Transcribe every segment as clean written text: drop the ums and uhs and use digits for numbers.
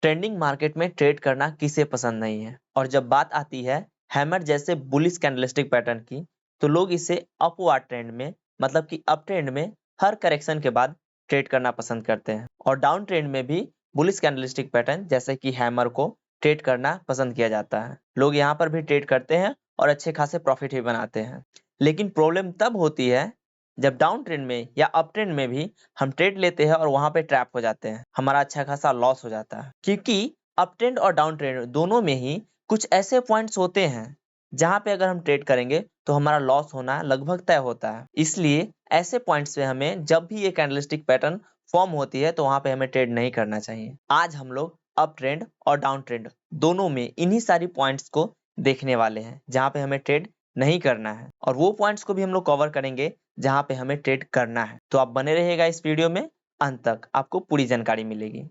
Trending market में trade करना किसे पसंद नहीं है। और जब बात आती है हैमर जैसे बुलिश कैंडलस्टिक पैटर्न की, तो लोग इसे अपवार्ड ट्रेंड में, मतलब कि अप ट्रेंड में हर करेक्शन के बाद ट्रेड करना पसंद करते हैं, और डाउन ट्रेंड में भी बुलिश कैंडलस्टिक पैटर्न जैसे कि हैमर को ट्रेड करना पसंद किया जाता है। लोग यहाँ पर भी ट्रेड करते हैं और अच्छे खासे प्रॉफिट भी बनाते हैं। लेकिन प्रॉब्लम तब होती है जब डाउन ट्रेंड में या अप ट्रेंड में भी हम ट्रेड लेते हैं और वहां पे ट्रैप हो जाते हैं, हमारा अच्छा खासा लॉस हो जाता है। क्योंकि अप ट्रेंड और डाउन ट्रेंड दोनों में ही कुछ ऐसे पॉइंट्स होते हैं जहां पे अगर हम ट्रेड करेंगे तो हमारा लॉस होना लगभग तय होता है। इसलिए ऐसे पॉइंट्स पे हमें जब भी ये कैंडलस्टिक पैटर्न फॉर्म होती है तो वहां पे हमें ट्रेड नहीं करना चाहिए। आज हम लोग अप ट्रेंड और डाउन ट्रेंड दोनों में इन्हीं सारी पॉइंट्स को देखने वाले हैं जहां पे हमें ट्रेड नहीं करना है, और वो पॉइंट्स को भी हम लोग कवर करेंगे जहां पे हमें ट्रेड करना है। तो आप बने रहिएगा इस वीडियो में, अंत तक आपको पूरी जानकारी मिलेगी।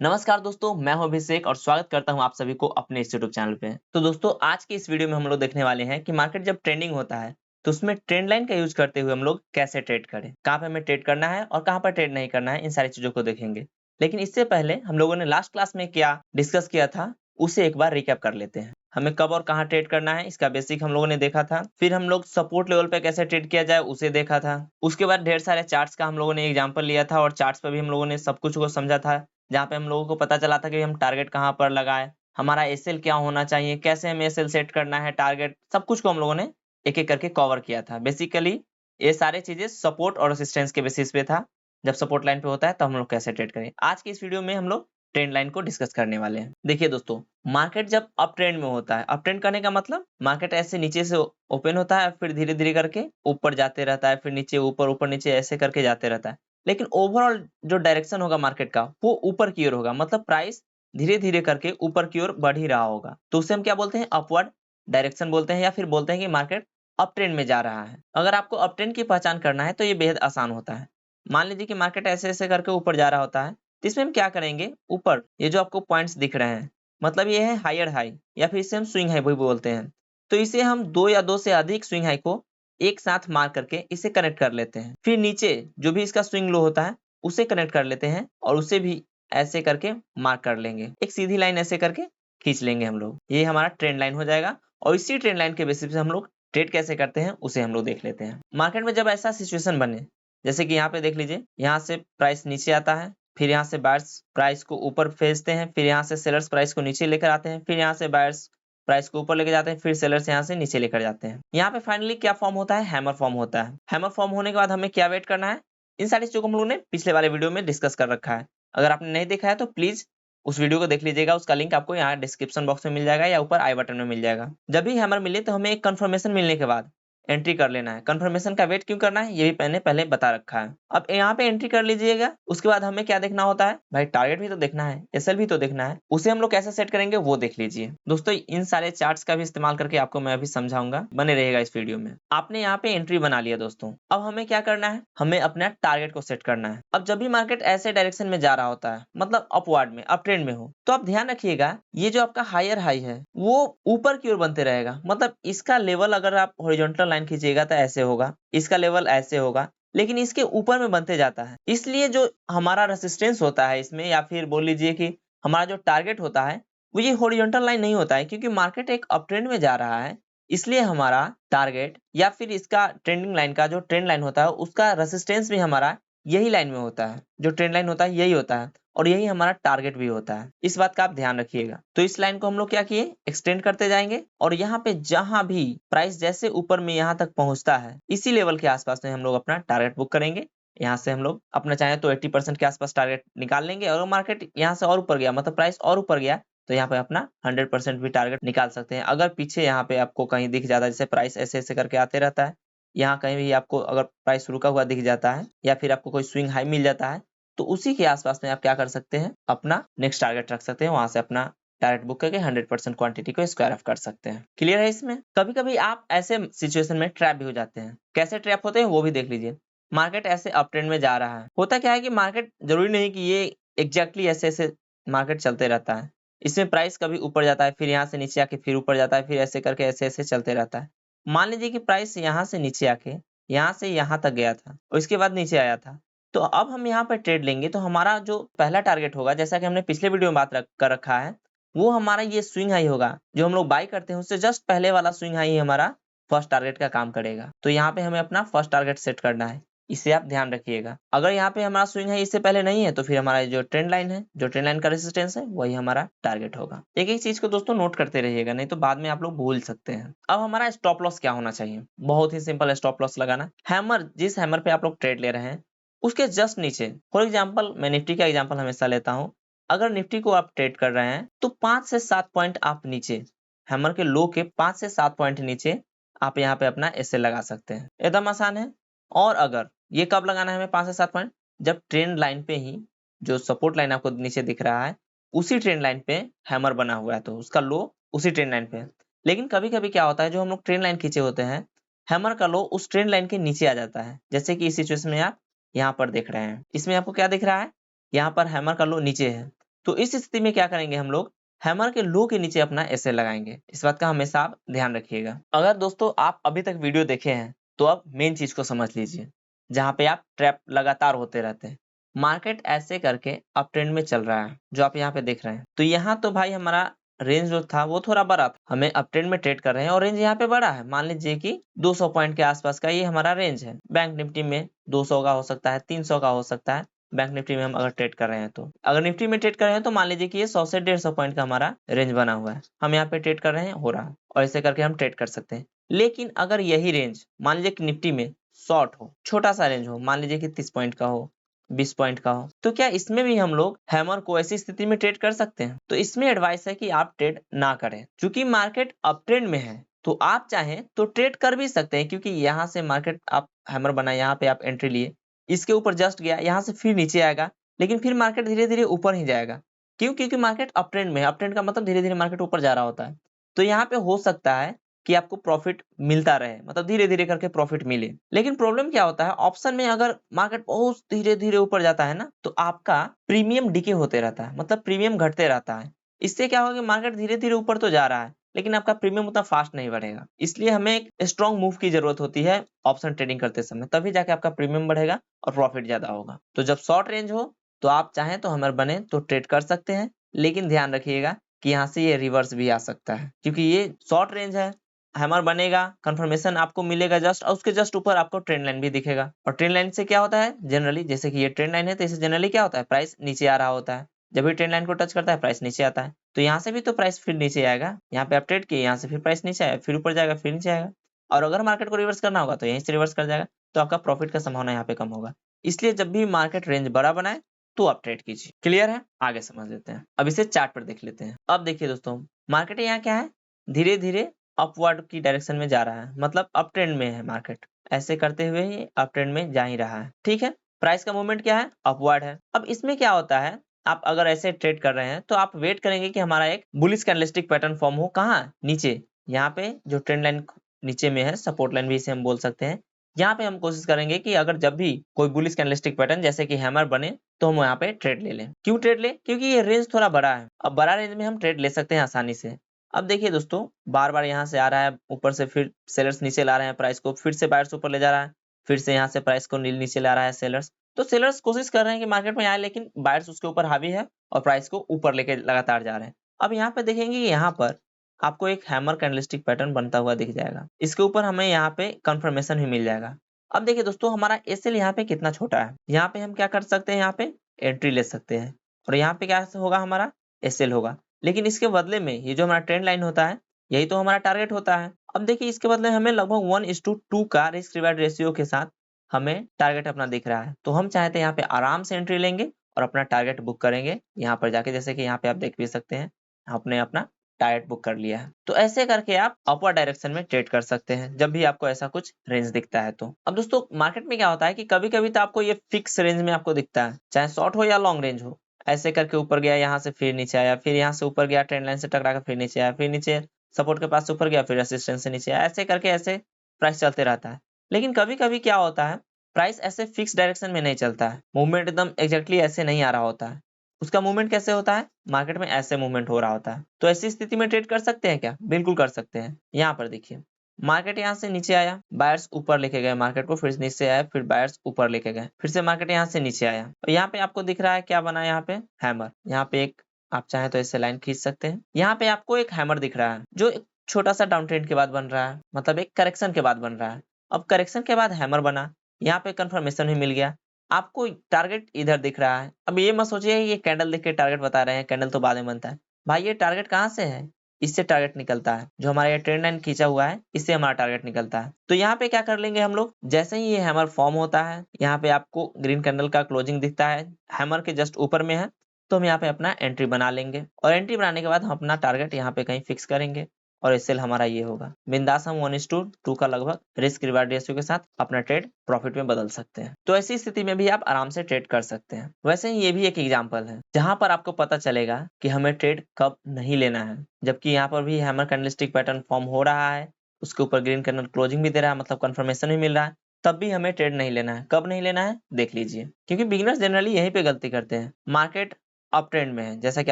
नमस्कार दोस्तों, मैं हूं अभिषेक और स्वागत करता हूं आप सभी को अपने इस यूट्यूब चैनल पे। तो दोस्तों, आज के इस वीडियो में हम लोग देखने वाले हैं कि मार्केट जब ट्रेंडिंग होता है तो उसमें ट्रेंड लाइन का यूज करते हुए हम लोग कैसे ट्रेड करें, कहां पे हमें ट्रेड करना है और कहां पर ट्रेड नहीं करना है, इन सारी चीजों को देखेंगे। लेकिन इससे पहले हम लोगों ने लास्ट क्लास में क्या डिस्कस किया था उसे एक बार रिकैप कर लेते हैं। हमें कब और कहां ट्रेड करना है इसका बेसिक हम लोगों ने देखा था। फिर हम लोग सपोर्ट लेवल पे कैसे ट्रेड किया जाए उसे देखा था। उसके बाद ढेर सारे चार्ट्स का हम लोगों ने एग्जांपल लिया था और चार्ट्स पर भी हम लोगों ने सब कुछ को समझा था, जहाँ पे हम लोगों को पता चला था कि हम टारगेट कहाँ पर लगाए, हमारा एसएल क्या होना चाहिए, कैसे हमें एसएल सेट करना है, टारगेट, सब कुछ को हम लोगों ने एक एक करके कवर किया था। बेसिकली ये सारे चीजें सपोर्ट और रेसिस्टेंस के बेसिस पे था। जब सपोर्ट लाइन पे होता है तो हम लोग कैसे ट्रेड करें। आज की इस वीडियो में हम लोग ट्रेंड लाइन को डिस्कस करने वाले हैं। देखिए दोस्तों, मार्केट जब अप ट्रेंड में होता है, अप ट्रेंड करने का मतलब मार्केट ऐसे नीचे से ओपन होता है, फिर धीरे धीरे करके ऊपर जाते रहता है, फिर नीचे ऊपर, ऊपर नीचे ऐसे करके जाते रहता है। लेकिन ओवरऑल जो डायरेक्शन होगा मार्केट का वो ऊपर की ओर होगा, मतलब प्राइस धीरे धीरे करके ऊपर की ओर बढ़ ही रहा होगा। तो उसे हम क्या बोलते हैं, अपवर्ड डायरेक्शन बोलते हैं, या फिर बोलते हैं कि मार्केट अप ट्रेंड में जा रहा है। अगर आपको अप ट्रेंड की पहचान करना है तो ये बेहद आसान होता है। मान लीजिए कि मार्केट ऐसे ऐसे करके ऊपर जा रहा होता है, तो इसमें हम क्या करेंगे, ऊपर ये जो आपको पॉइंट्स दिख रहे हैं, मतलब ये है हायर हाई, या फिर इसे हम स्विंग हाई भी बोलते हैं। तो इसे हम दो या दो से अधिक स्विंग हाई को एक साथ मार करके इसे कनेक्ट कर लेते हैं। फिर नीचे जो भी इसका स्विंग लो होता है उसे कनेक्ट कर लेते हैं और उसे भी ऐसे करके मार्क कर लेंगे, एक सीधी लाइन ऐसे करके खींच लेंगे हम लोग। ये हमारा ट्रेंड लाइन हो जाएगा, और इसी ट्रेंड लाइन के बेसिस पे हम लोग ट्रेड कैसे करते हैं उसे हम लोग देख लेते हैं। मार्केट में जब ऐसा सिचुएशन बने, जैसे कि यहाँ पे देख लीजिए, यहाँ से प्राइस नीचे आता है, फिर यहाँ से बायर्स प्राइस को ऊपर भेजते हैं, फिर यहाँ से सेलर्स प्राइस को नीचे लेकर आते हैं, फिर यहाँ से बायर्स प्राइस को ऊपर लेके जाते हैं, फिर सेलर्स यहाँ से नीचे लेकर जाते हैं। यहाँ पे फाइनली क्या फॉर्म होता है, हैमर फॉर्म होता है। हैमर फॉर्म होने के बाद हमें क्या वेट करना है, इन सारी चीजों को हम लोगों ने पिछले वाले वीडियो में डिस्कस कर रखा है। अगर आपने नहीं देखा है तो प्लीज उस वीडियो को देख लीजिएगा, उसका लिंक आपको यहाँ डिस्क्रिप्शन बॉक्स में मिल जाएगा या ऊपर आई बटन में मिल जाएगा। जब भी हैमर मिले तो हमें एक कंफर्मेशन मिलने के बाद एंट्री कर लेना है। कंफर्मेशन का वेट क्यों करना है ये भी मैंने पहले बता रखा है। अब यहाँ पे एंट्री कर लीजिएगा, उसके बाद हमें क्या देखना होता है भाई, टारगेट भी तो देखना है, एसएल भी तो देखना है, उसे हम लोग कैसे सेट करेंगे वो देख लीजिए। दोस्तों, इन सारे चार्ट्स का भी इस्तेमाल करके आपको मैं अभी समझाऊंगा, बने रहेगा इस वीडियो में। आपने यहाँ पे एंट्री बना लिया दोस्तों, अब हमें क्या करना है, हमें अपना टारगेट को सेट करना है। अब जब भी मार्केट ऐसे डायरेक्शन में जा रहा होता है, मतलब अपवर्ड में, अप ट्रेंड में हो, तो आप ध्यान रखिएगा ये जो आपका हायर हाई है वो ऊपर की ओर बनते रहेगा। मतलब इसका लेवल अगर आप हॉरिजॉन्टल लाइन खींचिएगा तो ऐसे होगा, इसका लेवल ऐसे होगा, लेकिन इसके ऊपर में बनते जाता है। इसलिए जो हमारा रेसिस्टेंस होता है इसमें, या फिर बोल लीजिए कि हमारा जो टारगेट होता है वो ये हॉरिजॉन्टल लाइन नहीं होता है, क्योंकि मार्केट एक अप ट्रेंड में जा रहा है। इसलिए हमारा टारगेट या फिर इसका ट्रेंडिंग लाइन का जो ट्रेंड लाइन होता है उसका रेसिस्टेंस भी हमारा यही लाइन में होता है। जो ट्रेंड लाइन होता है यही होता है, और यही हमारा टारगेट भी होता है। इस बात का आप ध्यान रखिएगा। तो इस लाइन को हम लोग क्या किए, एक्सटेंड करते जाएंगे, और यहाँ पे जहां भी प्राइस जैसे ऊपर में यहाँ तक पहुंचता है इसी लेवल के आसपास में हम लोग अपना टारगेट बुक करेंगे। यहाँ से हम लोग अपना चाहे तो 80% के आसपास टारगेट निकाल लेंगे, और मार्केट यहाँ से और ऊपर गया, मतलब प्राइस और ऊपर गया, तो यहाँ पे अपना 100% भी टारगेट निकाल सकते हैं। अगर पीछे यहाँ पे आपको कहीं दिख जाता है, जैसे प्राइस ऐसे ऐसे करके आते रहता है, यहाँ कहीं भी आपको अगर प्राइस रुका हुआ दिख जाता है, या फिर आपको कोई स्विंग हाई मिल जाता है, तो उसी के आसपास में आप क्या कर सकते हैं, अपना नेक्स्ट टारगेट रख सकते हैं, वहां से अपना टारगेट बुक करके 100% क्वांटिटी को स्क्वायर ऑफ कर सकते हैं। क्लियर है इसमें। कभी कभी आप ऐसे सिचुएशन में ट्रैप भी हो जाते हैं। कैसे ट्रैप होते हैं वो भी देख लीजिए। मार्केट ऐसे अप ट्रेंड में जा रहा है, होता क्या है कि मार्केट जरूरी नहीं कि ये एग्जैक्टली ऐसे ऐसे मार्केट चलते रहता है। इसमें प्राइस कभी ऊपर जाता है, फिर यहाँ से नीचे आके फिर ऊपर जाता है, फिर ऐसे करके ऐसे ऐसे चलते रहता है। मान लीजिए कि प्राइस यहाँ से नीचे आके यहाँ से यहाँ तक गया था और इसके बाद नीचे आया था, तो अब हम यहाँ पर ट्रेड लेंगे तो हमारा जो पहला टारगेट होगा, जैसा कि हमने पिछले वीडियो में बात कर रखा है, वो हमारा ये स्विंग हाई होगा। जो हम लोग बाई करते हैं उससे जस्ट पहले वाला स्विंग हाई हमारा फर्स्ट टारगेट का काम करेगा। तो यहाँ पे हमें अपना फर्स्ट टारगेट सेट करना है, इसे आप ध्यान रखिएगा। अगर यहाँ पे हमारा स्विंग हाई इससे पहले नहीं है तो फिर हमारा जो ट्रेंड लाइन है, जो ट्रेंड लाइन का रेजिस्टेंस है, वही हमारा टारगेट होगा। एक एक चीज को दोस्तों नोट करते रहिएगा, नहीं तो बाद में आप लोग भूल सकते हैं। अब हमारा स्टॉप लॉस क्या होना चाहिए? बहुत ही सिंपल स्टॉप लॉस लगाना। हैमर, जिस हैमर पे आप लोग ट्रेड ले रहे हैं उसके जस्ट नीचे, फॉर एग्जाम्पल मैं निफ्टी का एग्जाम्पल हमेशा लेता हूँ। अगर निफ्टी को आप ट्रेड कर रहे हैं तो 5 से 7 पॉइंट आप नीचे, हैमर के लो के 5 से 7 पॉइंट नीचे आप यहाँ पे अपना एसएल लगा सकते हैं। एकदम आसान है। और अगर ये कब लगाना है हमें 5 से 7 पॉइंट? जब ट्रेंड लाइन पे ही, जो सपोर्ट लाइन आपको नीचे दिख रहा है उसी ट्रेंड लाइन पे हैमर बना हुआ है तो उसका लो उसी ट्रेंड लाइन पे है। लेकिन कभी कभी क्या होता है, जो हम लोग ट्रेंड लाइन खींचे होते हैं, हैमर का लो उस ट्रेंड लाइन के नीचे आ जाता है। जैसे कि इस सिचुएशन में आप यहाँ पर देख रहे हैं, इसमें आपको क्या दिख रहा है, यहाँ पर हैमर का लो नीचे है। तो इस स्थिति में क्या करेंगे हम लोग, हैमर के लो के नीचे अपना एसएल लगाएंगे। इस बात का हमेशा आप ध्यान रखिएगा। अगर दोस्तों आप अभी तक वीडियो देखे हैं तो अब मेन चीज को समझ लीजिए, जहाँ पे आप ट्रैप लगातार होते रहते हैं। मार्केट ऐसे करके अप ट्रेंड में चल रहा है, जो आप यहाँ पे देख रहे हैं। तो यहाँ तो भाई हमारा रेंज जो था वो थोड़ा बड़ा था, हमें अप ट्रेंड में ट्रेड कर रहे हैं और रेंज यहाँ पे बड़ा है। मान लीजिए कि 200 पॉइंट के आसपास का ये हमारा रेंज है। बैंक निफ्टी में 200 का हो सकता है, 300 का हो सकता है। बैंक निफ्टी में हम अगर ट्रेड कर रहे हैं तो, अगर निफ्टी में ट्रेड कर रहे हैं तो मान लीजिए कि ये 100 से 150 पॉइंट का हमारा रेंज बना हुआ है। हम यहाँ पे ट्रेड कर रहे हैं, हो रहा है, और ऐसे करके हम ट्रेड कर सकते हैं। लेकिन अगर यही रेंज मान लीजिए कि निफ्टी में शॉर्ट हो, छोटा सा रेंज हो, मान लीजिए कि 30 पॉइंट का हो, 20 पॉइंट का हो, तो क्या इसमें भी हम लोग हैमर को ऐसी स्थिति में ट्रेड कर सकते हैं? तो इसमें एडवाइस है कि आप ट्रेड ना करें, क्योंकि मार्केट अप ट्रेंड में है। तो आप चाहें तो ट्रेड कर भी सकते हैं, क्योंकि यहाँ से मार्केट आप हैमर बना, यहाँ पे आप एंट्री लिए, इसके ऊपर जस्ट गया, यहाँ से फिर नीचे आएगा, लेकिन फिर मार्केट धीरे धीरे ऊपर ही जाएगा। क्यों? क्योंकि मार्केट अप ट्रेंड में है। अप ट्रेंड का मतलब धीरे धीरे मार्केट ऊपर जा रहा होता है। तो यहाँ पे हो सकता है कि आपको प्रॉफिट मिलता रहे, मतलब धीरे धीरे करके प्रॉफिट मिले। लेकिन प्रॉब्लम क्या होता है, ऑप्शन में अगर मार्केट बहुत धीरे धीरे ऊपर जाता है ना, तो आपका प्रीमियम डिके होते रहता है, मतलब प्रीमियम घटते रहता है। इससे क्या होगा, मार्केट धीरे धीरे ऊपर तो जा रहा है लेकिन आपका प्रीमियम उतना फास्ट नहीं बढ़ेगा। इसलिए हमें एक स्ट्रॉन्ग मूव की जरूरत होती है ऑप्शन ट्रेडिंग करते समय, तभी जाके आपका प्रीमियम बढ़ेगा और प्रॉफिट ज्यादा होगा। तो जब शॉर्ट रेंज हो तो आप चाहें तो हैमर बने तो ट्रेड कर सकते हैं, लेकिन ध्यान रखिएगा कि यहाँ से ये रिवर्स भी आ सकता है, क्योंकि ये शॉर्ट रेंज है। हैमर बनेगा, कंफर्मेशन आपको मिलेगा जस्ट, और उसके जस्ट ऊपर आपको ट्रेंड लाइन भी दिखेगा। और ट्रेंड लाइन से क्या होता है जनरली, जैसे कि ये ट्रेंड लाइन है तो इसे जनरली क्या होता है, प्राइस नीचे आ रहा होता है। जब भी ट्रेंड लाइन को टच करता है प्राइस नीचे आता है। तो यहाँ से भी तो प्राइस फिर नीचे आएगा, यहाँ पे आप ट्रेड किए, यहाँ से फिर प्राइस नीचे आया, फिर ऊपर जाएगा, फिर नीचे आएगा। और अगर मार्केट को रिवर्स करना होगा तो यहीं से रिवर्स कर जाएगा, तो आपका प्रॉफिट का संभावना यहाँ पे कम होगा। इसलिए जब भी मार्केट रेंज बड़ा बनाए तो आप ट्रेड कीजिए। क्लियर है? आगे समझ लेते हैं। अब इसे चार्ट पर देख लेते हैं। अब देखिए दोस्तों, मार्केट यहाँ क्या है, धीरे धीरे अपवर्ड की डायरेक्शन में जा रहा है, मतलब अप ट्रेंड में है मार्केट। ऐसे करते हुए ही अप ट्रेंड में जा ही रहा है। ठीक है, प्राइस का मूवमेंट क्या है, अपवर्ड है। अब इसमें क्या होता है, आप अगर ऐसे ट्रेड कर रहे हैं तो आप वेट करेंगे कि हमारा एक बुलिश कैंडलस्टिक पैटर्न फॉर्म हो। कहाँ? नीचे, यहाँ पे जो ट्रेंड लाइन नीचे में है, सपोर्ट लाइन भी इसे हम बोल सकते हैं। यहाँ पे हम कोशिश करेंगे कि अगर जब भी कोई बुलिश कैंडलस्टिक पैटर्न जैसे कि हैमर बने तो हम यहाँ पे ट्रेड ले लें। क्यों ट्रेड ले? क्योंकि ये रेंज थोड़ा बड़ा है। अब बड़ा रेंज में हम ट्रेड ले सकते हैं आसानी से। अब देखिए दोस्तों, बार बार यहाँ से आ रहा है ऊपर से, फिर सेलर्स नीचे ला रहे हैं प्राइस को, फिर से बायर्स ऊपर ले जा रहा है, फिर से यहाँ से प्राइस को नीचे ला रहा है सेलर्स। तो सेलर्स कोशिश कर रहे हैं कि मार्केट में आए, लेकिन बायर्स उसके ऊपर हावी है और प्राइस को ऊपर लेके लगातार जा रहे हैं। अब यहाँ पे देखेंगे कि यहाँ पर आपको एक हैमर कैंडलस्टिक पैटर्न बनता हुआ दिख जाएगा। इसके ऊपर हमें यहाँ पे कंफर्मेशन भी मिल जाएगा। अब देखिए दोस्तों, हमारा एसएल यहाँ पे कितना छोटा है, यहाँ पे हम क्या कर सकते हैं, यहाँ पे एंट्री ले सकते हैं और यहाँ पे क्या होगा, हमारा एसएल होगा। लेकिन इसके बदले में ये जो हमारा ट्रेंड लाइन होता है, यही तो हमारा टारगेट होता है। अब देखिए, इसके बदले हमें लगभग 1:2 का रिस्क रिवार्ड रेशियो के साथ हमें टारगेट अपना दिख रहा है। तो हम चाहते हैं यहाँ पे आराम से एंट्री लेंगे और अपना टारगेट बुक करेंगे यहाँ पर जाके। जैसे कि यहाँ पे आप देख भी सकते हैं, आपने अपना टारगेट बुक कर लिया है। तो ऐसे करके आप अपवर्ड डायरेक्शन में ट्रेड कर सकते हैं जब भी आपको ऐसा कुछ रेंज दिखता है। तो अब दोस्तों, मार्केट में क्या होता है कि कभी कभी तो आपको ये फिक्स रेंज में आपको दिखता है, चाहे शॉर्ट हो या लॉन्ग रेंज हो। ऐसे करके ऊपर गया, यहाँ से फिर नीचे आया, फिर यहाँ से ऊपर गया, ट्रेंड लाइन से टकरा कर फिर नीचे आया, फिर नीचे सपोर्ट के पास ऊपर गया, फिर रेसिस्टेंस से नीचे आया। ऐसे करके ऐसे प्राइस चलते रहता है। लेकिन कभी कभी क्या होता है, प्राइस ऐसे फिक्स डायरेक्शन में नहीं चलता है, मूवमेंट एकदम एग्जैक्टली ऐसे नहीं आ रहा होता है। उसका मूवमेंट कैसे होता है, मार्केट में ऐसे मूवमेंट हो रहा होता है। तो ऐसी स्थिति में ट्रेड कर सकते हैं क्या? बिल्कुल कर सकते हैं। यहाँ पर देखिए, मार्केट यहाँ से नीचे आया, बायर्स ऊपर लेके गए मार्केट को, फिर नीचे आया, फिर बायर्स ऊपर लेके गए, फिर से मार्केट यहाँ से नीचे आया और यहाँ पे आपको दिख रहा है क्या बना, यहाँ पे हैमर। यहाँ पे एक आप चाहें तो ऐसे लाइन खींच सकते हैं। यहाँ पे आपको एक हैमर दिख रहा है जो एक छोटा सा डाउन ट्रेंड के बाद बन रहा है, मतलब एक करेक्शन के बाद बन रहा है। अब करेक्शन के बाद हैमर बना, यहाँ पे कंफर्मेशन भी मिल गया, आपको टारगेट इधर दिख रहा है। अब ये मत सोचिए ये कैंडल देख के टारगेट बता रहे हैं, कैंडल तो बाद में बनता है भाई। ये टारगेट कहाँ से है, इससे टारगेट निकलता है, जो हमारा ये ट्रेंड लाइन खींचा हुआ है इससे हमारा टारगेट निकलता है। तो यहाँ पे क्या कर लेंगे हम लोग, जैसे ही ये हैमर फॉर्म होता है, यहाँ पे आपको ग्रीन कैंडल का क्लोजिंग दिखता है, हैमर के जस्ट ऊपर में है, तो हम यहाँ पे अपना एंट्री बना लेंगे और एंट्री बनाने के बाद हम अपना टारगेट यहाँ पे कहीं फिक्स करेंगे और एसएल हमारा ये होगा। बिंदास हम 1:2 का लगभग रिस्क रिवार्ड रेशियो के साथ अपना ट्रेड प्रॉफिट में बदल सकते हैं। तो ऐसी स्थिति में भी आप आराम से ट्रेड कर सकते हैं। वैसे ही ये भी एक एग्जांपल है जहां पर आपको पता चलेगा कि हमें ट्रेड कब नहीं लेना है, जबकि यहाँ पर भी हैमर कैंडलस्टिक पैटर्न फॉर्म हो रहा है, उसके ऊपर ग्रीन कैंडल क्लोजिंग भी दे रहा है, मतलब कंफर्मेशन भी मिल रहा है, तब भी हमें ट्रेड नहीं लेना है। कब नहीं लेना है देख लीजिए, क्योंकि बिगिनर्स जनरली यहीं पे गलती करते हैं। मार्केट अप ट्रेंड में है, जैसा कि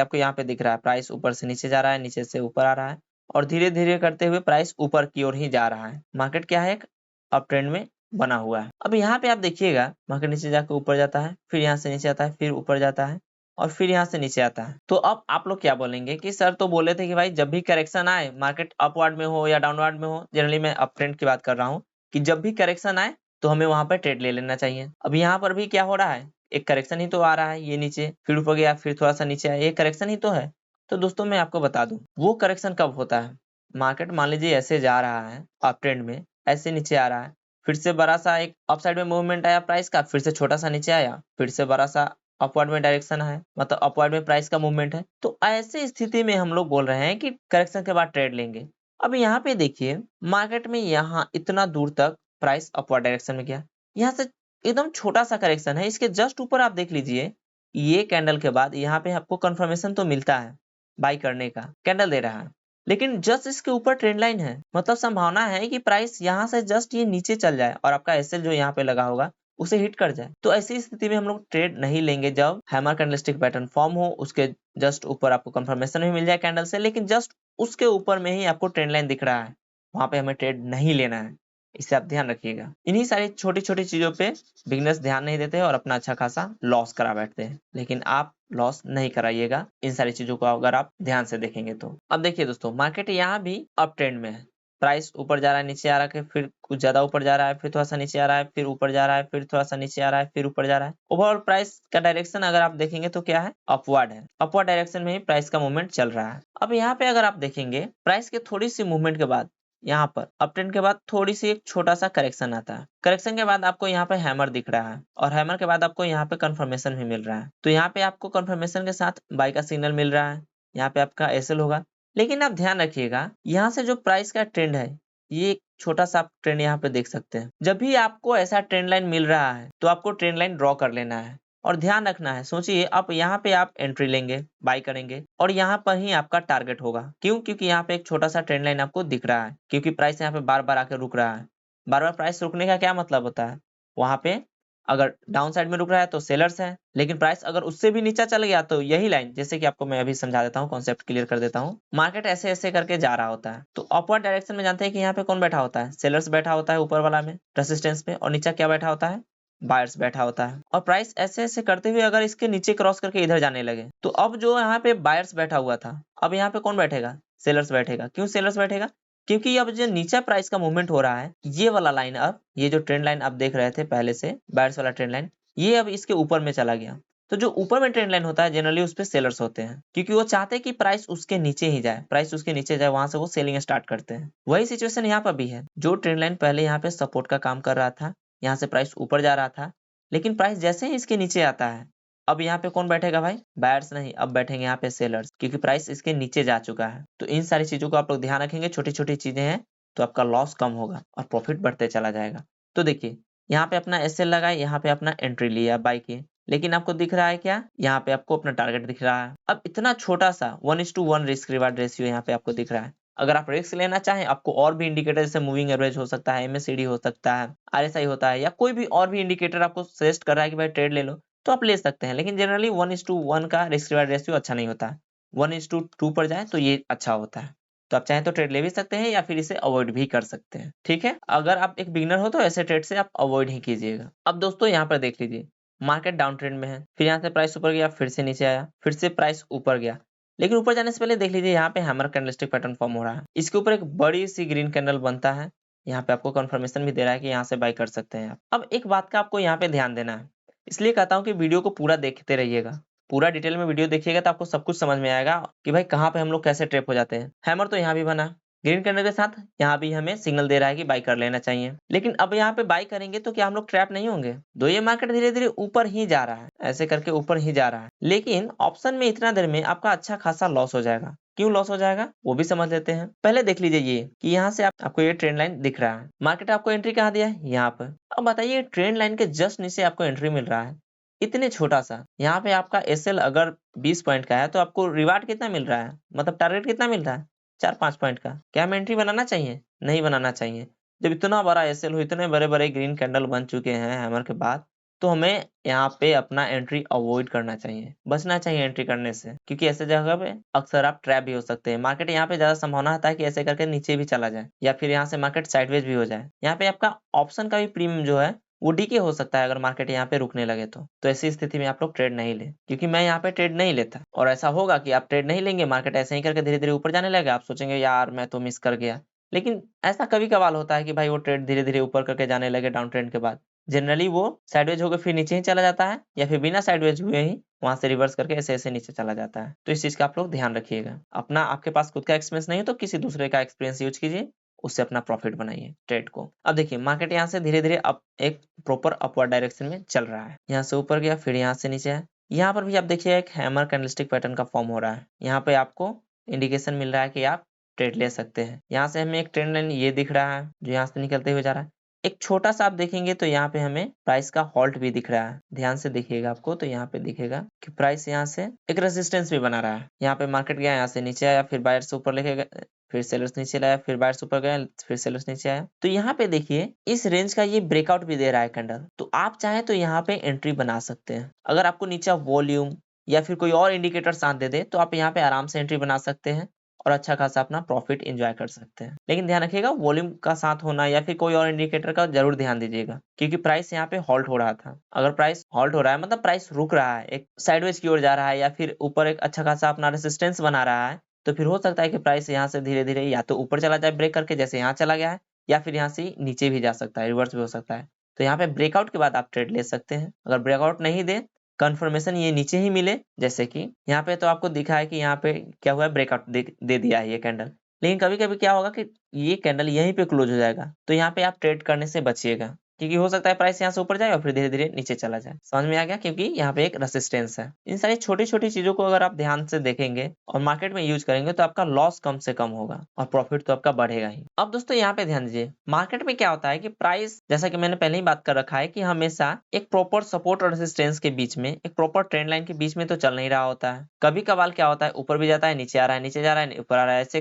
आपको यहाँ पे दिख रहा है, प्राइस ऊपर से नीचे जा रहा है, नीचे से ऊपर आ रहा है और धीरे धीरे करते हुए प्राइस ऊपर की ओर ही जा रहा है। मार्केट क्या है, एक अप ट्रेंड में बना हुआ है। अब यहाँ पे आप देखिएगा मार्केट नीचे जाकर ऊपर जाता है, फिर यहाँ से नीचे आता है, फिर ऊपर जाता है और फिर यहाँ से नीचे आता है। तो अब आप लोग क्या बोलेंगे कि सर तो बोले थे कि भाई जब भी करेक्शन आए, मार्केट अपवर्ड में हो या डाउनवर्ड में हो, जनरली मैं अप ट्रेंड की बात कर रहा हूँ, कि जब भी करेक्शन आए तो हमें वहां पर ट्रेड ले लेना चाहिए। अब यहाँ पर भी क्या हो रहा है, एक करेक्शन ही तो आ रहा है, ये नीचे फिर ऊपर गया, फिर थोड़ा सा नीचे आया, ये करेक्शन ही तो है। तो दोस्तों मैं आपको बता दूं, वो करेक्शन कब होता है, मार्केट मान लीजिए ऐसे जा रहा है अप ट्रेंड में, ऐसे नीचे आ रहा है, फिर से बड़ा सा एक अपसाइड में मूवमेंट आया प्राइस का, फिर से छोटा सा नीचे आया, फिर से बड़ा सा अपवर्ड में डायरेक्शन है, मतलब अपवर्ड में प्राइस का मूवमेंट है। तो ऐसे स्थिति में हम लोग बोल रहे हैं कि करेक्शन के बाद ट्रेड लेंगे। अब यहाँ पे देखिए मार्केट में यहाँ इतना दूर तक प्राइस अपवर्ड डायरेक्शन में गया, यहाँ से एकदम छोटा सा करेक्शन है, इसके जस्ट ऊपर आप देख लीजिए, ये कैंडल के बाद यहाँ पे आपको कंफर्मेशन तो मिलता है बाई करने का, कैंडल दे रहा है, लेकिन जस्ट इसके ऊपर ट्रेंड लाइन है, मतलब संभावना है कि प्राइस यहाँ से जस्ट ये नीचे चल जाए और आपका एसएल जो यहाँ पे लगा होगा उसे हिट कर जाए। तो ऐसी स्थिति में हम लोग ट्रेड नहीं लेंगे जब हैमर कैंडलस्टिक पैटर्न फॉर्म हो, उसके जस्ट ऊपर आपको कंफर्मेशन भी मिल जाए कैंडल से, लेकिन जस्ट उसके ऊपर में ही आपको ट्रेंड लाइन दिख रहा है, वहां पे हमें ट्रेड नहीं लेना है। इसे आप ध्यान रखिएगा। इन्हीं सारी छोटी छोटी चीजों पे बिगनर्स ध्यान नहीं देते और अपना अच्छा खासा लॉस करा बैठते हैं, लेकिन आप लॉस नहीं कराइएगा इन सारी चीजों को अगर आप ध्यान से देखेंगे तो। अब देखिए दोस्तों, मार्केट यहाँ भी अप ट्रेंड में है, प्राइस ऊपर जा रहा है, नीचे आ रहा है, फिर कुछ ज्यादा ऊपर जा रहा है, फिर थोड़ा सा नीचे आ रहा है, फिर ऊपर जा रहा है, फिर थोड़ा सा नीचे आ रहा है, फिर ऊपर जा रहा है। ओवरऑल प्राइस का डायरेक्शन अगर आप देखेंगे तो क्या है, अपवर्ड है, अपवर्ड डायरेक्शन में ही प्राइस का मूवमेंट चल रहा है। अब यहाँ पे अगर आप देखेंगे प्राइस के थोड़ी सी मूवमेंट के बाद यहाँ पर अप ट्रेंड के बाद थोड़ी सी एक छोटा सा करेक्शन आता है, करेक्शन के बाद आपको यहाँ पे हैमर दिख रहा है और हैमर के बाद आपको यहाँ पे कंफर्मेशन भी मिल रहा है। तो यहाँ पे आपको कंफर्मेशन के साथ बाई का सिग्नल मिल रहा है, यहाँ पे आपका एसएल होगा। लेकिन आप ध्यान रखिएगा यहाँ से जो प्राइस का ट्रेंड है, ये एक छोटा सा आप ट्रेंड यहाँ पे देख सकते हैं। जब भी आपको ऐसा ट्रेंड लाइन मिल रहा है तो आपको ट्रेंड लाइन ड्रॉ कर लेना है और ध्यान रखना है, सोचिए आप यहाँ पे आप एंट्री लेंगे, बाई करेंगे और यहाँ पर ही आपका टारगेट होगा। क्यों, क्योंकि यहाँ पे एक छोटा सा ट्रेंड लाइन आपको दिख रहा है, क्योंकि प्राइस यहाँ पे बार बार आकर रुक रहा है। बार बार प्राइस रुकने का क्या मतलब होता है, वहां पे अगर डाउन साइड में रुक रहा है तो सेलर्स है, लेकिन प्राइस अगर उससे भी नीचा चल गया तो यही लाइन, जैसे कि आपको मैं अभी समझा देता हूँ, कॉन्सेप्ट क्लियर कर देता हूँ। मार्केट ऐसे ऐसे करके जा रहा होता है तो अपवर्ड डायरेक्शन में जानते हैं कि यहाँ पे कौन बैठा होता है, सेलर्स बैठा होता है ऊपर वाला में रेसिस्टेंस पे, और नीचे क्या बैठा होता है, बायर्स बैठा होता है। और प्राइस ऐसे ऐसे करते हुए अगर इसके नीचे क्रॉस करके इधर जाने लगे तो अब जो यहाँ पे बायर्स बैठा हुआ था, अब यहाँ पे कौन बैठेगा, सेलर्स बैठेगा। क्यों सेलर्स बैठेगा, क्योंकि अब जो नीचे प्राइस का मूवमेंट हो रहा है, ये वाला लाइन, अब ये जो ट्रेंड लाइन आप देख रहे थे पहले से बायर्स वाला ट्रेंड लाइन, ये अब इसके ऊपर में चला गया। तो जो ऊपर में ट्रेंड लाइन होता है जनरली उस पे सेलर्स होते हैं, क्योंकि वो चाहते हैं कि प्राइस उसके नीचे ही जाए, प्राइस उसके नीचे जाए, वहां से वो सेलिंग स्टार्ट करते हैं। वही सिचुएशन यहाँ पर भी है, जो ट्रेंड लाइन पहले यहाँ पे सपोर्ट का काम कर रहा था, यहाँ से प्राइस ऊपर जा रहा था, लेकिन प्राइस जैसे ही इसके नीचे आता है, अब यहाँ पे कौन बैठेगा भाई, बायर्स नहीं, अब बैठेंगे यहाँ पे सेलर्स, क्योंकि प्राइस इसके नीचे जा चुका है। तो इन सारी चीजों को आप लोग ध्यान रखेंगे, छोटी छोटी चीजें हैं तो आपका लॉस कम होगा और प्रॉफिट बढ़ते चला जाएगा। तो देखिए यहाँ पे अपना एसएल लगाए, यहाँ पे अपना एंट्री लिया बाई की, लेकिन आपको दिख रहा है क्या, यहाँ पे आपको अपना टारगेट दिख रहा है। अब इतना छोटा सा 1:1 रिस्क रिवार्ड रेशियो यहाँ पे आपको दिख रहा है। अगर आप रिस्क लेना चाहें, आपको और भी इंडिकेटर जैसे मूविंग एवरेज हो सकता है, एमएससीडी हो सकता है, आरएसआई होता है, या कोई भी और भी इंडिकेटर आपको सजेस्ट कर रहा है कि भाई ट्रेड ले लो, तो आप ले सकते हैं। लेकिन जनरली 1:1 का रिस्क रिवार्ड रेशियो अच्छा नहीं होता है, 1:2 पर जाए तो ये अच्छा होता है। तो आप चाहें तो ट्रेड ले भी सकते हैं या फिर इसे अवॉइड भी कर सकते हैं। ठीक है, अगर आप एक बिगिनर हो तो ऐसे ट्रेड से आप अवॉइड ही कीजिएगा। अब दोस्तों यहाँ पर देख लीजिए, मार्केट डाउन ट्रेंड में है, फिर यहाँ से प्राइस ऊपर गया, फिर से नीचे आया, फिर से प्राइस ऊपर गया, लेकिन ऊपर जाने से पहले देख लीजिए यहाँ पे हैमर कैंडलस्टिक पैटर्न फॉर्म हो रहा है। इसके ऊपर एक बड़ी सी ग्रीन कैंडल बनता है, यहाँ पे आपको कंफर्मेशन भी दे रहा है कि यहाँ से बाय कर सकते हैं आप। अब एक बात का आपको यहाँ पे ध्यान देना है, इसलिए कहता हूँ कि वीडियो को पूरा देखते रहिएगा, पूरा डिटेल में वीडियो देखिएगा तो आपको सब कुछ समझ में आएगा कि भाई कहाँ पे हम लोग कैसे ट्रैप हो जाते हैं। हैमर तो यहाँ भी बना, ग्रीन कैंडल के साथ यहाँ भी हमें सिग्नल दे रहा है कि बाय कर लेना चाहिए, लेकिन अब यहाँ पे बाय करेंगे तो क्या हम लोग ट्रैप नहीं होंगे? दो ये मार्केट धीरे धीरे ऊपर ही जा रहा है, ऐसे करके ऊपर ही जा रहा है, लेकिन ऑप्शन में इतना देर में आपका अच्छा खासा लॉस हो जाएगा। क्यों लॉस हो जाएगा वो भी समझ लेते हैं। पहले देख लीजिए ये कि यहाँ से आपको ये ट्रेंड लाइन दिख रहा है, मार्केट आपको एंट्री कहाँ दिया है? यहाँ पर। अब बताइए ट्रेंड लाइन के जस्ट नीचे आपको एंट्री मिल रहा है, इतने छोटा सा, यहाँ पे आपका एसएल अगर 20 पॉइंट का है तो आपको रिवार्ड कितना मिल रहा है, मतलब टारगेट कितना मिल रहा है? 4-5 पॉइंट का। क्या हमें एंट्री बनाना चाहिए? नहीं बनाना चाहिए। जब इतना बड़ा एसएल हो, इतने बड़े बड़े ग्रीन कैंडल बन चुके हैं हैमर के बाद, तो हमें यहाँ पे अपना एंट्री अवॉइड करना चाहिए, बचना चाहिए एंट्री करने से, क्योंकि ऐसे जगह पे अक्सर आप ट्रैप भी हो सकते हैं। मार्केट यहाँ पे ज्यादा संभावना होता है कि ऐसे करके नीचे भी चला जाए या फिर यहाँ से मार्केट साइडवेज भी हो जाए। यहाँ पे आपका ऑप्शन का भी प्रीमियम जो है वो डीके हो सकता है अगर मार्केट यहाँ पे रुकने लगे तो ऐसी स्थिति में आप लोग ट्रेड नहीं ले, क्योंकि मैं यहाँ पे ट्रेड नहीं लेता। और ऐसा होगा कि आप ट्रेड नहीं लेंगे, मार्केट ऐसे ही करके धीरे धीरे ऊपर जाने लगेगा, आप सोचेंगे यार मैं तो मिस कर गया। लेकिन ऐसा कभी कभार होता है कि भाई वो ट्रेड धीरे धीरे ऊपर करके जाने लगे डाउन ट्रेंड के बाद, जनरली वो साइडवेज होकर फिर नीचे ही चला जाता है या फिर बिना साइडवेज हुए ही वहां से रिवर्स करके ऐसे ऐसे नीचे चला जाता है। तो इस चीज का आप लोग ध्यान रखिएगा। अपना आपके पास खुद का एक्सपीरियंस नहीं हो तो किसी दूसरे का एक्सपीरियंस यूज कीजिए, उससे अपना प्रॉफिट बनाइए ट्रेड को। अब देखिए मार्केट यहाँ से धीरे धीरे अप एक प्रॉपर अपवर्ड डायरेक्शन में चल रहा है, यहाँ से ऊपर गया फिर यहाँ से नीचे है। यहाँ पर भी आप देखिए एक हैमर कैंडलस्टिक पैटर्न का फॉर्म हो रहा है, यहाँ पे आपको इंडिकेशन मिल रहा है कि आप ट्रेड ले सकते हैं। यहाँ से हमें एक ट्रेंड लाइन ये दिख रहा है जो यहाँ से निकलते हुए जा रहा है। एक छोटा सा आप देखेंगे तो यहाँ पे हमें प्राइस का हॉल्ट भी दिख रहा है, ध्यान से देखिएगा आपको तो यहाँ पे दिखेगा कि प्राइस यहाँ से एक रेजिस्टेंस भी बना रहा है। यहाँ पे मार्केट गया, यहाँ से नीचे आया, फिर बायर्स ऊपर लेके गए, फिर सेलर्स नीचे लाया, फिर बायर्स ऊपर गया, फिर सेलर्स नीचे आया। तो यहाँ पे देखिए इस रेंज का ये ब्रेकआउट भी दे रहा है कैंडल, तो आप चाहें तो यहाँ पे एंट्री बना सकते हैं। अगर आपको नीचे वॉल्यूम या फिर कोई और इंडिकेटर साथ दे दे तो आप यहाँ पे आराम से एंट्री बना सकते हैं और अच्छा खासा अपना प्रॉफिट एंजॉय कर सकते हैं। लेकिन ध्यान रखिएगा वॉल्यूम का साथ होना या फिर कोई और इंडिकेटर का जरूर ध्यान दीजिएगा, क्योंकि प्राइस यहाँ पे हॉल्ट हो रहा था। अगर प्राइस हॉल्ट हो रहा है मतलब प्राइस रुक रहा है, एक साइडवेज की ओर जा रहा है या फिर ऊपर एक अच्छा खासा अपना रेसिस्टेंस बना रहा है, तो फिर हो सकता है कि प्राइस यहाँ से धीरे धीरे या तो ऊपर चला जाए ब्रेक करके जैसे यहाँ चला गया है, या फिर यहाँ से नीचे भी जा सकता है, रिवर्स भी हो सकता है। तो यहाँ पे ब्रेकआउट के बाद आप ट्रेड ले सकते हैं। अगर ब्रेकआउट नहीं दे, कंफर्मेशन ये नीचे ही मिले, जैसे कि यहाँ पे तो आपको दिखा है कि यहाँ पे क्या हुआ है, ब्रेकआउट दे दिया है ये कैंडल, लेकिन कभी कभी क्या होगा कि ये कैंडल यहीं पे क्लोज हो जाएगा, तो यहाँ पे आप ट्रेड करने से बचिएगा, क्योंकि हो सकता है प्राइस यहाँ से ऊपर जाए और फिर धीरे धीरे नीचे चला जाए। समझ में आ गया? क्योंकि यहाँ पे एक रेसिस्टेंस है। इन सारी छोटी छोटी चीजों को अगर आप ध्यान से देखेंगे और मार्केट में यूज करेंगे तो आपका लॉस कम से कम होगा और प्रॉफिट तो आपका बढ़ेगा ही। अब दोस्तों यहाँ पे ध्यान दीजिए, मार्केट में क्या होता है कि प्राइस, जैसा कि मैंने पहले ही बात कर रखा है कि हमेशा एक प्रॉपर सपोर्ट और रेसिस्टेंस के बीच में, एक प्रॉपर ट्रेंड लाइन के बीच में तो चल नहीं रहा होता है। कभी कभार क्या होता है ऊपर भी जाता है, नीचे आ रहा है, नीचे जा रहा है, ऊपर आ रहा है, ऐसे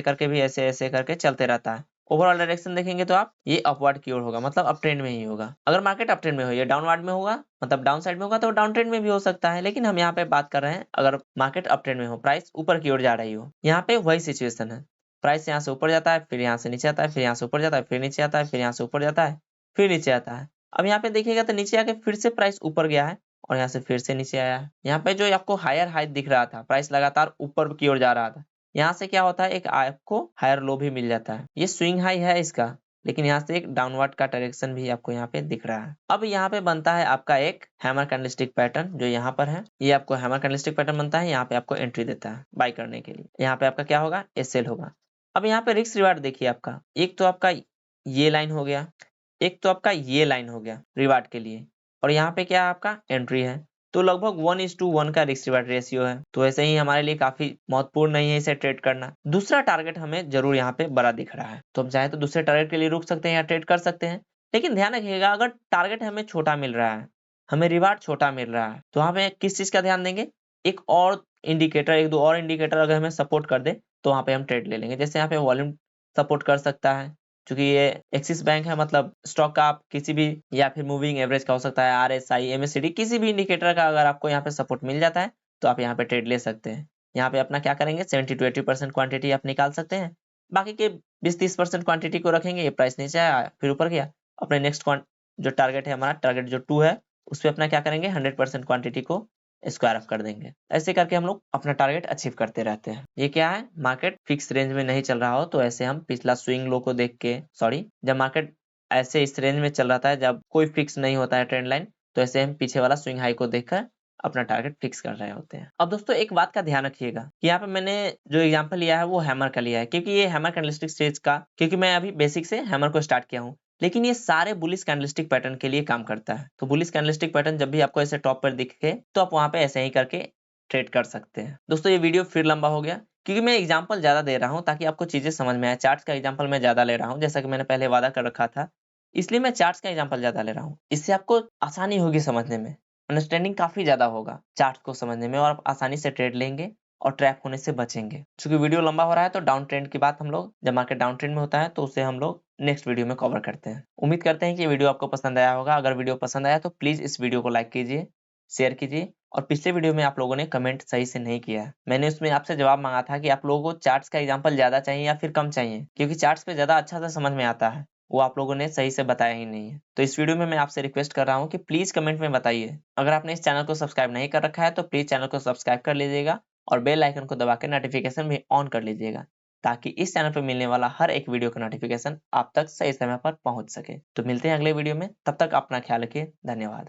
करके भी ऐसे करके चलते रहता है। ओवरऑल डायरेक्शन देखेंगे तो आप ये अपवर्ड की ओर होगा, मतलब अप ट्रेंड में ही होगा। अगर मार्केट अप ट्रेंड में हो, ये डाउनवर्ड में होगा मतलब डाउन साइड में होगा तो डाउन ट्रेंड में भी हो सकता है। लेकिन हम यहाँ पे बात कर रहे हैं अगर मार्केट अप ट्रेंड में हो, प्राइस ऊपर की ओर जा रही हो, यहाँ पे वही सिचुएशन है। प्राइस यहाँ से ऊपर जाता है, फिर यहाँ से नीचे आता है, फिर यहाँ से ऊपर जाता है, फिर नीचे आता है, फिर यहाँ से ऊपर जाता है, फिर नीचे आता है। अब यहाँ पे देखिएगा तो नीचे आके फिर से प्राइस ऊपर गया है और यहाँ से फिर से नीचे आया है। यहाँ पे जो आपको हायर हाई दिख रहा था, प्राइस लगातार ऊपर की ओर जा रहा था, यहाँ से क्या होता है एक आपको हायर लो भी मिल जाता है। ये स्विंग हाई है इसका, लेकिन यहाँ से एक डाउनवर्ड का डायरेक्शन भी आपको यहाँ पे दिख रहा है। अब यहाँ पे बनता है आपका एक हैमर कैंडलस्टिक पैटर्न जो यहाँ पर है, ये आपको हैमर कैंडलस्टिक पैटर्न बनता है, यहाँ पे आपको एंट्री देता है बाय करने के लिए। यहाँ पे आपका क्या होगा, एसएल होगा। अब यहाँ पे रिस्क रिवार्ड देखिए आपका, एक तो आपका ये लाइन हो गया, एक तो आपका ये लाइन हो गया रिवार्ड के लिए, और यहाँ पे क्या आपका एंट्री है। तो लगभग 1:1 का रिस्क रिवार्ड रेशियो है, तो ऐसे ही हमारे लिए काफी महत्वपूर्ण नहीं है इसे ट्रेड करना। दूसरा टारगेट हमें जरूर यहाँ पे बड़ा दिख रहा है, तो हम चाहे तो दूसरे टारगेट के लिए रुक सकते हैं या ट्रेड कर सकते हैं। लेकिन ध्यान रखिएगा अगर टारगेट हमें छोटा मिल रहा है, हमें रिवार्ड छोटा मिल रहा है, तो वहां पे किस चीज का ध्यान देंगे, एक और इंडिकेटर, एक दो और इंडिकेटर अगर हमें सपोर्ट कर दे तो वहां पे हम ट्रेड ले लेंगे। जैसे यहाँ पे वॉल्यूम सपोर्ट कर सकता है, क्योंकि ये एक्सिस बैंक है, मतलब स्टॉक का आप किसी भी, या फिर मूविंग एवरेज का हो सकता है, आरएसआई, एमएससीडी, किसी भी इंडिकेटर का अगर आपको यहाँ पे सपोर्ट मिल जाता है तो आप यहाँ पे ट्रेड ले सकते हैं। यहाँ पे अपना क्या करेंगे, 70 to 80% क्वांटिटी आप निकाल सकते हैं बाकी के 20-30% क्वांटिटी को रखेंगे, ये प्राइस नीचे आया फिर ऊपर गया, अपने नेक्स्ट जो टारगेट है हमारा, टारगेट जो 2 है, उस पे अपना क्या करेंगे, 100% क्वांटिटी को स्क्वायर ऑफ कर देंगे। ऐसे करके हम लोग अपना टारगेट अचीव करते रहते हैं। ये क्या है, मार्केट फिक्स रेंज में नहीं चल रहा हो तो ऐसे हम पिछला स्विंग लो को देख के, जब मार्केट ऐसे इस रेंज में चल रहा है, जब कोई फिक्स नहीं होता है ट्रेंड लाइन, तो ऐसे हम पीछे वाला स्विंग हाई को देखकर अपना टारगेट फिक्स कर रहे होते हैं। अब दोस्तों एक बात का ध्यान रखिएगा कि यहाँ पे मैंने जो एग्जांपल लिया है वो हैमर का लिया है, क्योंकि ये हैमर कैंडलस्टिक स्टेज का, क्योंकि मैं अभी बेसिक से हैमर को स्टार्ट किया हूँ, लेकिन ये सारे बुलिश कैंडलस्टिक पैटर्न के लिए काम करता है। तो बुलिश कैंडलस्टिक पैटर्न जब भी आपको ऐसे टॉप पर दिखे तो आप वहां पे ऐसे ही करके ट्रेड कर सकते हैं। दोस्तों ये वीडियो फिर लंबा हो गया, क्योंकि मैं एग्जांपल ज्यादा दे रहा हूँ ताकि आपको चीजें समझ में आए। चार्ट्स का एग्जांपल मैं ज्यादा ले रहा हूँ, जैसा कि मैंने पहले वादा कर रखा था, इसलिए मैं चार्ट्स का एग्जांपल ज्यादा ले रहा हूँ। इससे आपको आसानी होगी समझने में, अंडरस्टैंडिंग काफी ज्यादा होगा चार्ट को समझने में, और आप आसानी से ट्रेड लेंगे और ट्रैप होने से बचेंगे। क्योंकि वीडियो लंबा हो रहा है तो डाउन ट्रेंड की बात हम लोग, जब मार्केट डाउन ट्रेंड में होता है तो उसे हम लोग नेक्स्ट वीडियो में कवर करते हैं। उम्मीद करते हैं कि ये वीडियो आपको पसंद आया होगा। अगर वीडियो पसंद आया तो प्लीज इस वीडियो को लाइक कीजिए, शेयर कीजिए। और पिछले वीडियो में आप लोगों ने कमेंट सही से नहीं किया है, मैंने उसमें आपसे जवाब मांगा था कि आप लोगों को चार्ट्स का एग्जांपल ज्यादा चाहिए या फिर कम चाहिए, क्योंकि चार्ट्स पे ज्यादा अच्छा से समझ में आता है, वो आप लोगों ने सही से बताया ही नहीं है। तो इस वीडियो में मैं आपसे रिक्वेस्ट कर रहा हूँ कि प्लीज कमेंट में बताइए। अगर आपने इस चैनल को सब्सक्राइब नहीं कर रखा है तो प्लीज चैनल को सब्सक्राइब कर लीजिएगा और बेल आइकन को दबा के नोटिफिकेशन भी ऑन कर लीजिएगा, ताकि इस चैनल पर मिलने वाला हर एक वीडियो का नोटिफिकेशन आप तक सही समय पर पहुंच सके। तो मिलते हैं अगले वीडियो में, तब तक अपना ख्याल रखिए। धन्यवाद।